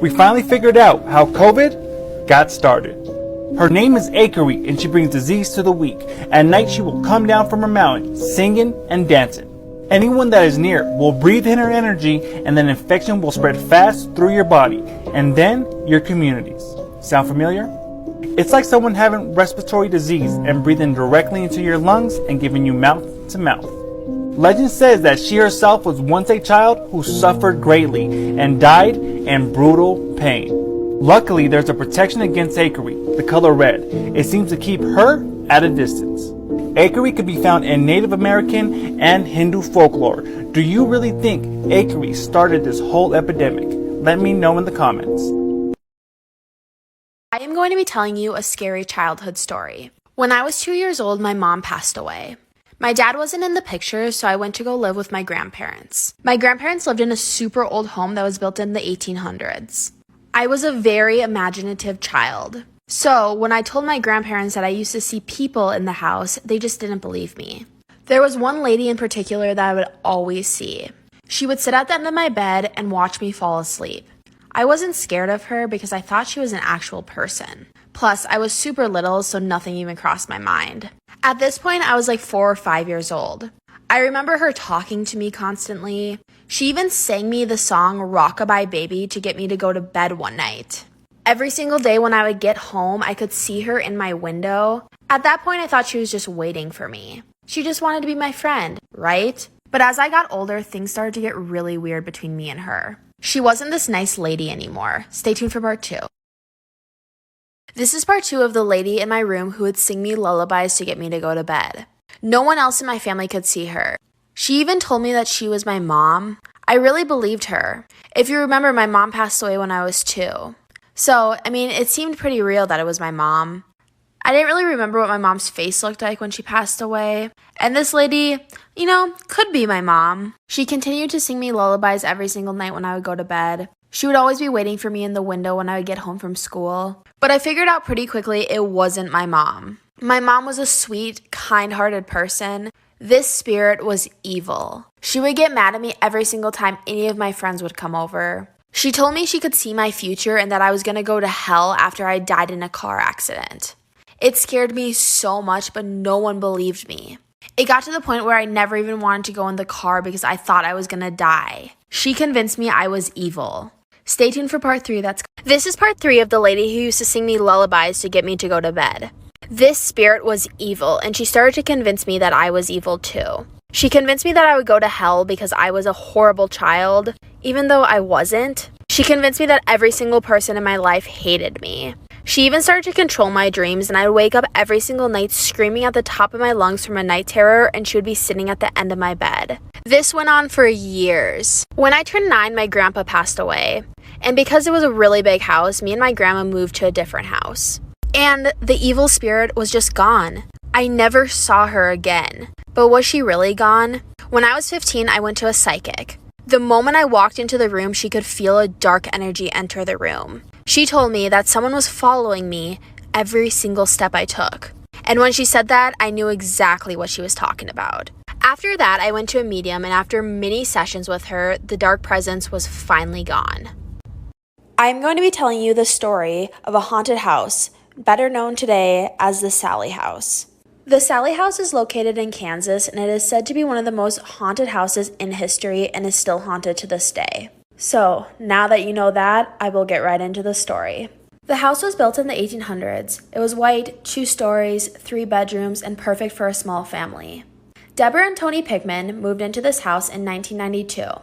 We finally figured out how COVID got started. Her name is Akery, and she brings disease to the weak. At night she will come down from her mountain, singing and dancing. Anyone that is near will breathe in her energy, and then infection will spread fast through your body, and then your communities. Sound familiar? It's like someone having respiratory disease and breathing directly into your lungs and giving you mouth to mouth. Legend says that she herself was once a child who suffered greatly and died in brutal pain. Luckily, there's a protection against Akery, the color red. It seems to keep her at a distance. Akery can be found in Native American and Hindu folklore. Do you really think Akery started this whole epidemic? Let me know in the comments. I am going to be telling you a scary childhood story. When I was 2 years old, my mom passed away. My dad wasn't in the picture, so I went to go live with my grandparents. My grandparents lived in a super old home that was built in the 1800s. I was a very imaginative child. So when I told my grandparents that I used to see people in the house, they just didn't believe me. There was one lady in particular that I would always see. She would sit at the end of my bed and watch me fall asleep. I wasn't scared of her because I thought she was an actual person. Plus, I was super little, so nothing even crossed my mind. At this point, I was like 4 or 5 years old. I remember her talking to me constantly. She even sang me the song Rockabye Baby to get me to go to bed one night. Every single day when I would get home, I could see her in my window. At that point, I thought she was just waiting for me. She just wanted to be my friend, right? But as I got older, things started to get really weird between me and her. She wasn't this nice lady anymore. Stay tuned for part 2. This is part 2 of the lady in my room who would sing me lullabies to get me to go to bed. No one else in my family could see her. She even told me that she was my mom. I really believed her. If you remember, my mom passed away when I was 2. So, it seemed pretty real that it was my mom. I didn't really remember what my mom's face looked like when she passed away. And this lady, could be my mom. She continued to sing me lullabies every single night when I would go to bed. She would always be waiting for me in the window when I would get home from school. But I figured out pretty quickly it wasn't my mom. My mom was a sweet, kind-hearted person. This spirit was evil. She would get mad at me every single time any of my friends would come over. She told me she could see my future and that I was going to go to hell after I died in a car accident. It scared me so much, but no one believed me. It got to the point where I never even wanted to go in the car because I thought I was going to die. She convinced me I was evil. Stay tuned for part 3. This is part 3 of the lady who used to sing me lullabies to get me to go to bed. This spirit was evil, and she started to convince me that I was evil too. She convinced me that I would go to hell because I was a horrible child, even though I wasn't. She convinced me that every single person in my life hated me. She even started to control my dreams, and I would wake up every single night screaming at the top of my lungs from a night terror, and she would be sitting at the end of my bed. This went on for years. When I turned 9, my grandpa passed away. And because it was a really big house, me and my grandma moved to a different house. And the evil spirit was just gone. I never saw her again. But was she really gone? When I was 15, I went to a psychic. The moment I walked into the room, she could feel a dark energy enter the room. She told me that someone was following me every single step I took. And when she said that, I knew exactly what she was talking about. After that, I went to a medium, and after many sessions with her, the dark presence was finally gone. I'm going to be telling you the story of a haunted house, better known today as the Sallie House. The Sallie House is located in Kansas, and it is said to be one of the most haunted houses in history and is still haunted to this day. So, now that you know that, I will get right into the story. The house was built in the 1800s. It was white, 2 stories, 3 bedrooms, and perfect for a small family. Deborah and Tony Pickman moved into this house in 1992.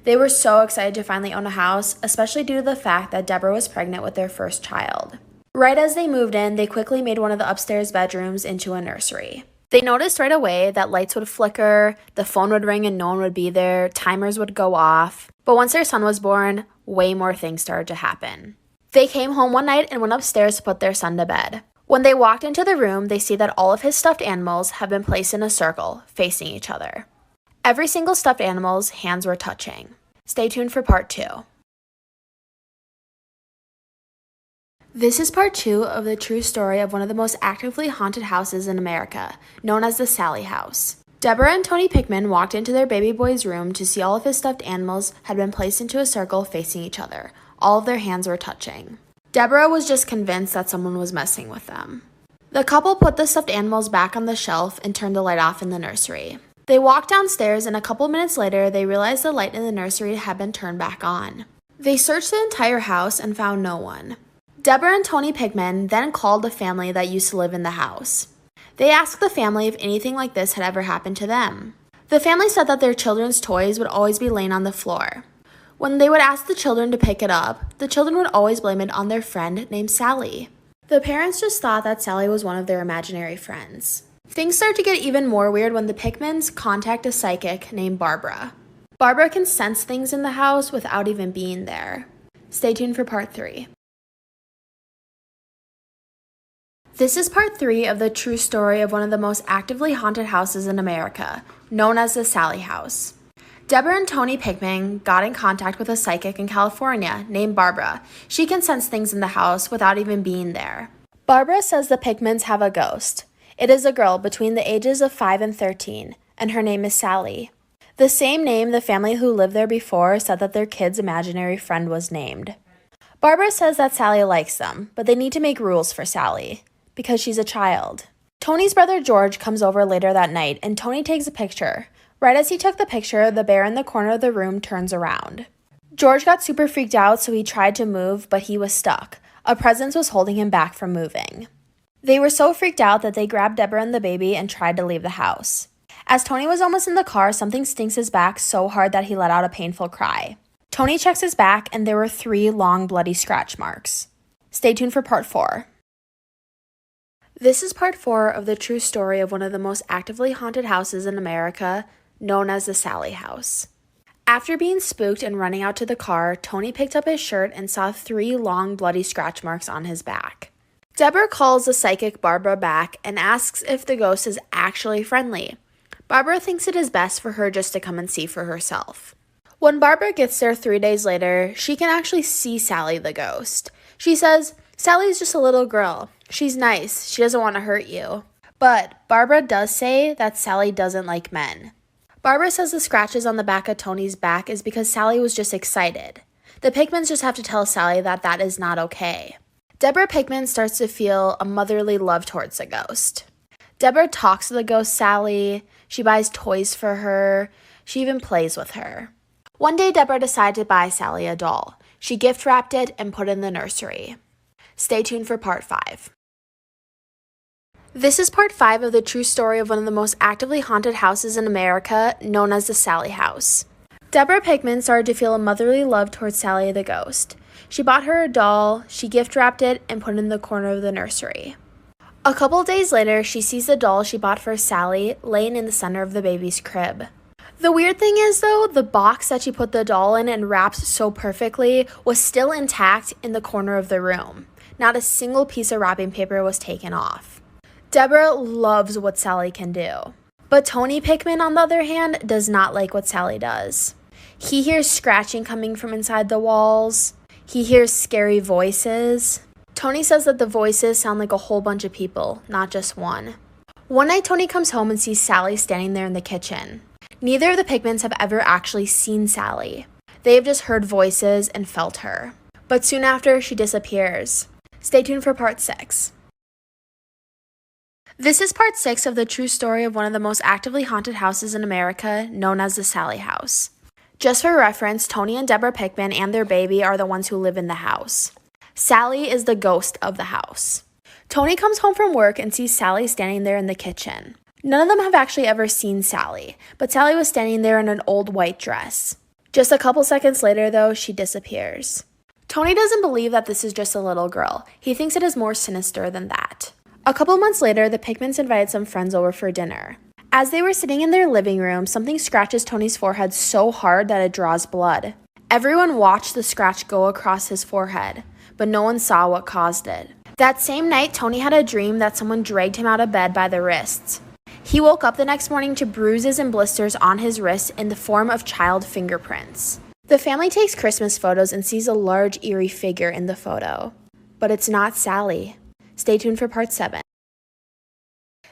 They were so excited to finally own a house, especially due to the fact that Deborah was pregnant with their first child. Right as they moved in, they quickly made one of the upstairs bedrooms into a nursery. They noticed right away that lights would flicker, the phone would ring and no one would be there, timers would go off. But once their son was born, way more things started to happen. They came home one night and went upstairs to put their son to bed. When they walked into the room, they see that all of his stuffed animals have been placed in a circle, facing each other. Every single stuffed animal's hands were touching. Stay tuned for part 2. This is part 2 of the true story of one of the most actively haunted houses in America, known as the Sallie House. Deborah and Tony Pickman walked into their baby boy's room to see all of his stuffed animals had been placed into a circle facing each other. All of their hands were touching. Deborah was just convinced that someone was messing with them. The couple put the stuffed animals back on the shelf and turned the light off in the nursery. They walked downstairs, and a couple minutes later, they realized the light in the nursery had been turned back on. They searched the entire house and found no one. Deborah and Tony Pickman then called the family that used to live in the house. They asked the family if anything like this had ever happened to them. The family said that their children's toys would always be laying on the floor. When they would ask the children to pick it up, the children would always blame it on their friend named Sally. The parents just thought that Sally was one of their imaginary friends. Things start to get even more weird when the Pickmans contact a psychic named Barbara. Barbara can sense things in the house without even being there. Stay tuned for part 3. This is part 3 of the true story of one of the most actively haunted houses in America, known as the Sally House. Deborah and Tony Pickman got in contact with a psychic in California named Barbara. She can sense things in the house without even being there. Barbara says the Pickmans have a ghost. It is a girl between the ages of 5 and 13, and her name is Sally. The same name the family who lived there before said that their kid's imaginary friend was named. Barbara says that Sally likes them, but they need to make rules for Sally, because she's a child. Tony's brother George comes over later that night, and Tony takes a picture. Right as he took the picture, the bear in the corner of the room turns around. George got super freaked out, so he tried to move, but he was stuck. A presence was holding him back from moving. They were so freaked out that they grabbed Deborah and the baby and tried to leave the house. As Tony was almost in the car, something stings his back so hard that he let out a painful cry. Tony checks his back, and there were 3 long bloody scratch marks. Stay tuned for part 4. This is part 4 of the true story of one of the most actively haunted houses in America, known as the Sally House. After being spooked and running out to the car, Tony picked up his shirt and saw 3 long bloody scratch marks on his back. Deborah calls the psychic Barbara back and asks if the ghost is actually friendly. Barbara thinks it is best for her just to come and see for herself. When Barbara gets there 3 days later, she can actually see Sally the ghost. She says, "Sally's just a little girl. She's nice. She doesn't want to hurt you." But Barbara does say that Sally doesn't like men. Barbara says the scratches on the back of Tony's back is because Sally was just excited. The Pickmans just have to tell Sally that that is not okay. Deborah Pickman starts to feel a motherly love towards the ghost. Deborah talks to the ghost Sally. She buys toys for her. She even plays with her. One day, Deborah decided to buy Sally a doll. She gift wrapped it and put it in the nursery. Stay tuned for part 5. This is part 5 of the true story of one of the most actively haunted houses in America, known as the Sally House. Deborah Pickman started to feel a motherly love towards Sally the ghost. She bought her a doll, she gift wrapped it, and put it in the corner of the nursery. A couple days later, she sees the doll she bought for Sally laying in the center of the baby's crib. The weird thing is, though, the box that she put the doll in and wrapped so perfectly was still intact in the corner of the room. Not a single piece of wrapping paper was taken off. Deborah loves what Sally can do. But Tony Pickman, on the other hand, does not like what Sally does. He hears scratching coming from inside the walls. He hears scary voices. Tony says that the voices sound like a whole bunch of people, not just one. One night, Tony comes home and sees Sally standing there in the kitchen. Neither of the Pickmans have ever actually seen Sally. They have just heard voices and felt her. But soon after, she disappears. Stay tuned for part 6. This is part 6 of the true story of one of the most actively haunted houses in America, known as the Sally House. Just for reference, Tony and Deborah Pickman and their baby are the ones who live in the house. Sally is the ghost of the house. Tony comes home from work and sees Sally standing there in the kitchen. None of them have actually ever seen Sally, but Sally was standing there in an old white dress. Just a couple seconds later, though, she disappears. Tony doesn't believe that this is just a little girl. He thinks it is more sinister than that. A couple months later, the Pickmans invited some friends over for dinner. As they were sitting in their living room, something scratches Tony's forehead so hard that it draws blood. Everyone watched the scratch go across his forehead, but no one saw what caused it. That same night, Tony had a dream that someone dragged him out of bed by the wrists. He woke up the next morning to bruises and blisters on his wrists in the form of child fingerprints. The family takes Christmas photos and sees a large, eerie figure in the photo. But it's not Sally. Stay tuned for part 7.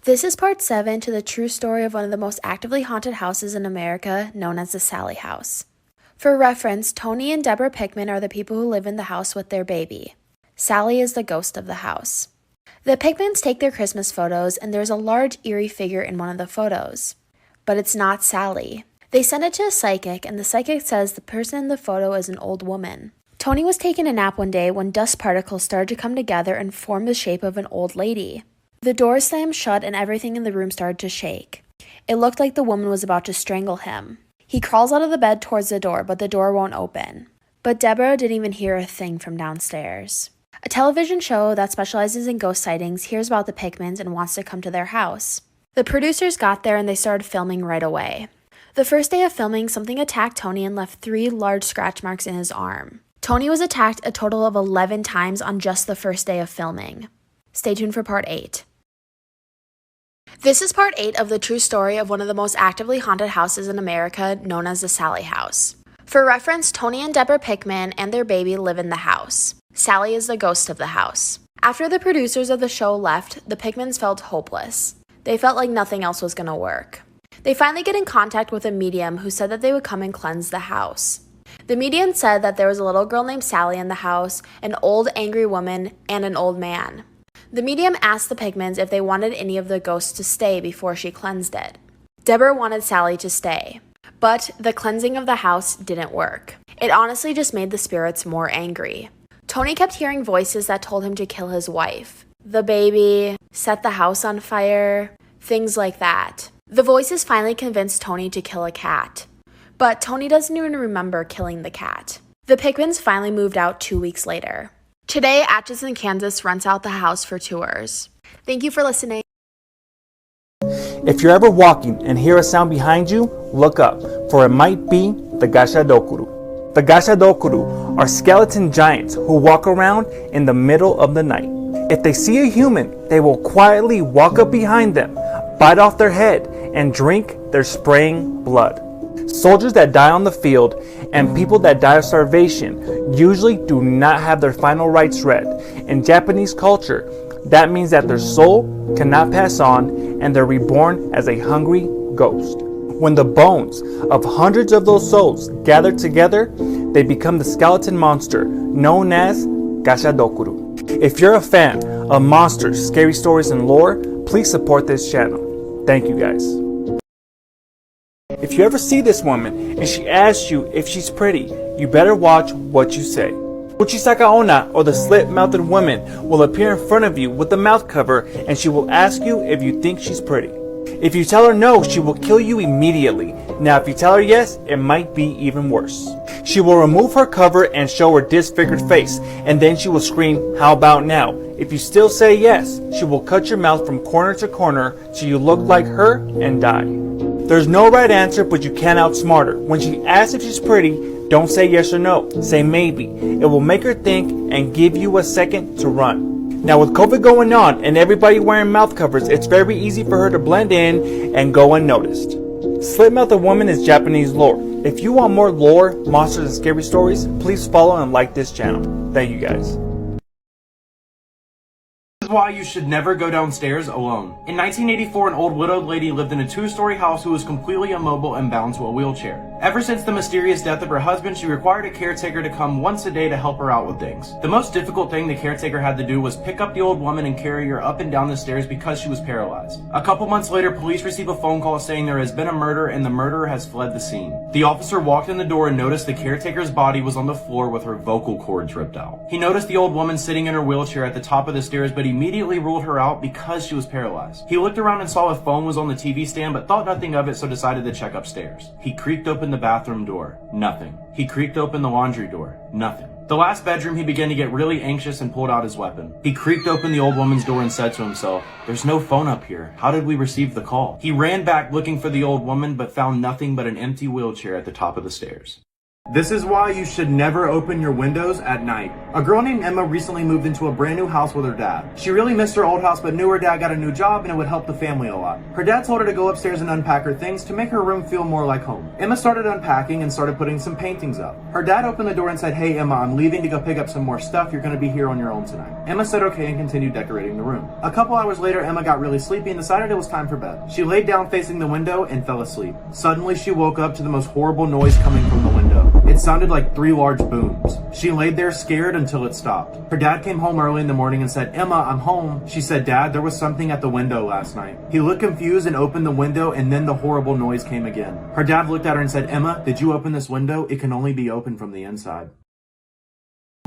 This is part 7 to the true story of one of the most actively haunted houses in America, known as the Sally House. For reference, Tony and Deborah Pickman are the people who live in the house with their baby. Sally is the ghost of the house. The Pickmans take their Christmas photos, and there's a large eerie figure in one of the photos. But it's not Sally. They send it to a psychic, and the psychic says the person in the photo is an old woman. Tony was taking a nap one day when dust particles started to come together and form the shape of an old lady. The door slammed shut and everything in the room started to shake. It looked like the woman was about to strangle him. He crawls out of the bed towards the door, but the door won't open. But Deborah didn't even hear a thing from downstairs. A television show that specializes in ghost sightings hears about the Pickmans and wants to come to their house. The producers got there and they started filming right away. The first day of filming, something attacked Tony and left 3 large scratch marks in his arm. Tony was attacked a total of 11 times on just the first day of filming. Stay tuned for part 8. This is part 8 of the true story of one of the most actively haunted houses in America, known as the Sally House. For reference, Tony and Deborah Pickman and their baby live in the house. Sally is the ghost of the house. After the producers of the show left, the Pickmans felt hopeless. They felt like nothing else was going to work. They finally get in contact with a medium who said that they would come and cleanse the house. The medium said that there was a little girl named Sally in the house, an old angry woman, and an old man. The medium asked the Pickmans if they wanted any of the ghosts to stay before she cleansed it. Deborah wanted Sally to stay, but the cleansing of the house didn't work. It honestly just made the spirits more angry. Tony kept hearing voices that told him to kill his wife, the baby, set the house on fire, things like that. The voices finally convinced Tony to kill a cat, but Tony doesn't even remember killing the cat. The Pickmans finally moved out 2 weeks later. Today, Atchison, Kansas rents out the house for tours. Thank you for listening. If you're ever walking and hear a sound behind you, look up, for it might be the Gasha Dokuru. The Gasha Dokuru are skeleton giants who walk around in the middle of the night. If they see a human, they will quietly walk up behind them, bite off their head, and drink their spraying blood. Soldiers that die on the field and people that die of starvation usually do not have their final rites read. In Japanese culture, that means that their soul cannot pass on and they're reborn as a hungry ghost. When the bones of hundreds of those souls gather together, they become the skeleton monster known as Gasha Dokuru. If you're a fan of monsters, scary stories, and lore, please support this channel. Thank you guys. If you ever see this woman and she asks you if she's pretty, you better watch what you say. Uchisaka Onna, or the slit-mouthed woman, will appear in front of you with a mouth cover and she will ask you if you think she's pretty. If you tell her no, she will kill you immediately. Now if you tell her yes, it might be even worse. She will remove her cover and show her disfigured face, and then she will scream, "How about now?" If you still say yes, she will cut your mouth from corner to corner till you look like her and die. There's no right answer, but you can outsmart her. When she asks if she's pretty, don't say yes or no, say maybe. It will make her think and give you a second to run. Now with COVID going on and everybody wearing mouth covers, it's very easy for her to blend in and go unnoticed. Slit-mouthed woman is Japanese lore. If you want more lore, monsters, and scary stories, please follow and like this channel. Thank you guys. This is why you should never go downstairs alone. In 1984, an old widowed lady lived in a 2-story house who was completely immobile and bound to a wheelchair. Ever since the mysterious death of her husband, she required a caretaker to come once a day to help her out with things. The most difficult thing the caretaker had to do was pick up the old woman and carry her up and down the stairs because she was paralyzed. A couple months later, police receive a phone call saying there has been a murder and the murderer has fled the scene. The officer walked in the door and noticed the caretaker's body was on the floor with her vocal cords ripped out. He noticed the old woman sitting in her wheelchair at the top of the stairs, but immediately ruled her out because she was paralyzed. He looked around and saw a phone was on the TV stand, but thought nothing of it, so decided to check upstairs. He creaked open the bathroom door. Nothing. He creaked open the laundry door. Nothing. The last bedroom, he began to get really anxious and pulled out his weapon. He creaked open the old woman's door and said to himself, "There's no phone up here. How did we receive the call?" He ran back looking for the old woman, but found nothing but an empty wheelchair at the top of the stairs. This is why you should never open your windows at night. A girl named Emma recently moved into a brand new house with her dad. She really missed her old house, but knew her dad got a new job and it would help the family a lot. Her dad told her to go upstairs and unpack her things to make her room feel more like home. Emma started unpacking and started putting some paintings up. Her dad opened the door and said, "Hey Emma, I'm leaving to go pick up some more stuff. You're gonna be here on your own tonight." Emma said okay and continued decorating the room. A couple hours later, Emma got really sleepy and decided it was time for bed. She laid down facing the window and fell asleep. Suddenly, she woke up to the most horrible noise coming from the window. It sounded like 3 large booms. She laid there scared until it stopped. Her dad came home early in the morning and said, "Emma, I'm home." She said, "Dad, there was something at the window last night." He looked confused and opened the window, and then the horrible noise came again. Her dad looked at her and said, "Emma, did you open this window? It can only be opened from the inside."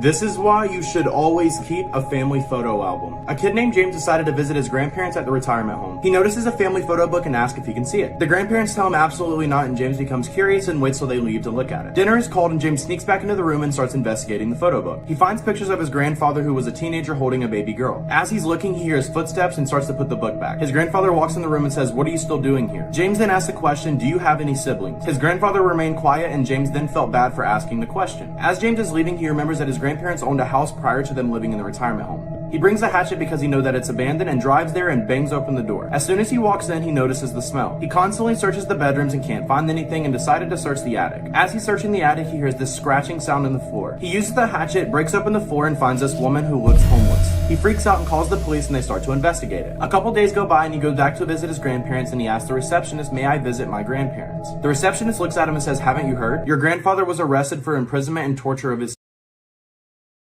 This is why you should always keep a family photo album. A kid named James decided to visit his grandparents at the retirement home. He notices a family photo book and asks if he can see it. The grandparents tell him absolutely not, and James becomes curious and waits till they leave to look at it. Dinner is called and James sneaks back into the room and starts investigating the photo book. He finds pictures of his grandfather who was a teenager holding a baby girl. As he's looking, he hears footsteps and starts to put the book back. His grandfather walks in the room and says, "What are you still doing here?" James then asks the question, "Do you have any siblings?" His grandfather remained quiet, and James then felt bad for asking the question. As James is leaving, he remembers that his grandparents owned a house prior to them living in the retirement home. He brings the hatchet because he knows that it's abandoned and drives there and bangs open the door. As soon as he walks in, he notices the smell. He constantly searches the bedrooms and can't find anything and decided to search the attic. As he's searching the attic, he hears this scratching sound in the floor. He uses the hatchet, breaks open the floor, and finds this woman who looks homeless. He freaks out and calls the police, and they start to investigate it. A couple days go by and he goes back to visit his grandparents, and he asks the receptionist, "May I visit my grandparents?" The receptionist looks at him and says, "Haven't you heard? Your grandfather was arrested for imprisonment and torture of his..."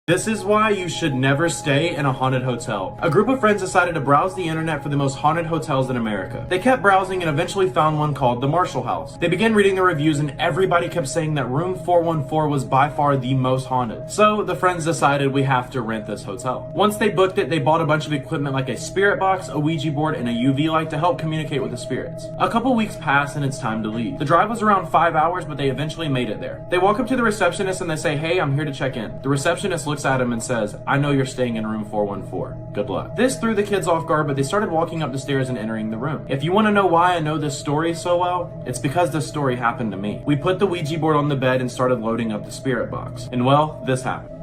This is why you should never stay in a haunted hotel. A group of friends decided to browse the internet for the most haunted hotels in America. They kept browsing and eventually found one called the Marshall House. They began reading the reviews and everybody kept saying that room 414 was by far the most haunted. So the friends decided we have to rent this hotel. Once they booked it, they bought a bunch of equipment like a spirit box, a Ouija board, and a UV light to help communicate with the spirits. A couple weeks pass and it's time to leave. The drive was around 5 hours, but they eventually made it there. They walk up to the receptionist and they say, "Hey, I'm here to check in." The receptionist looks at him and says, "I know you're staying in room 414. Good luck." This threw the kids off guard, but they started walking up the stairs and entering the room. If you want to know why I know this story so well, it's because this story happened to me. We put the Ouija board on the bed and started loading up the spirit box. And well, this happened.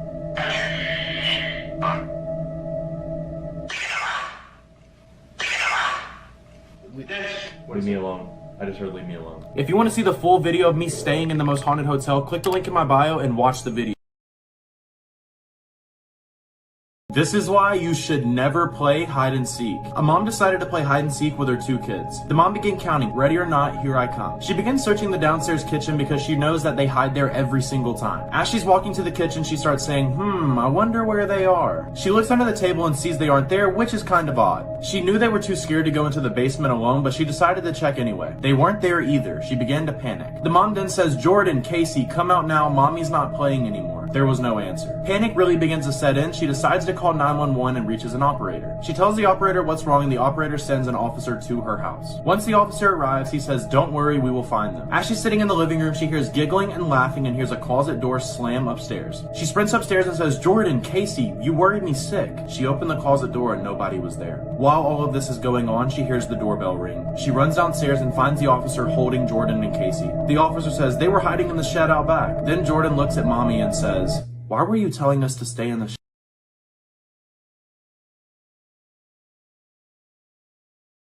Leave me alone. I just heard "leave me alone." If you want to see the full video of me staying in the most haunted hotel, click the link in my bio and watch the video. This is why you should never play hide and seek. A mom decided to play hide and seek with her 2 kids. The mom began counting, "Ready or not, here I come." She begins searching the downstairs kitchen because she knows that they hide there every single time. As she's walking to the kitchen, she starts saying, I wonder where they are." She looks under the table and sees they aren't there, which is kind of odd. She knew they were too scared to go into the basement alone, but she decided to check anyway. They weren't there either. She began to panic. The mom then says, "Jordan, Casey, come out now. Mommy's not playing anymore." There was no answer. Panic really begins to set in. She decides to call 911 and reaches an operator. She tells the operator what's wrong, and the operator sends an officer to her house. Once the officer arrives, he says, "Don't worry, we will find them." As she's sitting in the living room, she hears giggling and laughing and hears a closet door slam upstairs. She sprints upstairs and says, "Jordan, Casey, you worried me sick." She opened the closet door and nobody was there. While all of this is going on, she hears the doorbell ring. She runs downstairs and finds the officer holding Jordan and Casey. The officer says they were hiding in the shed out back. Then Jordan looks at mommy and says, "Why were you telling us to stay in the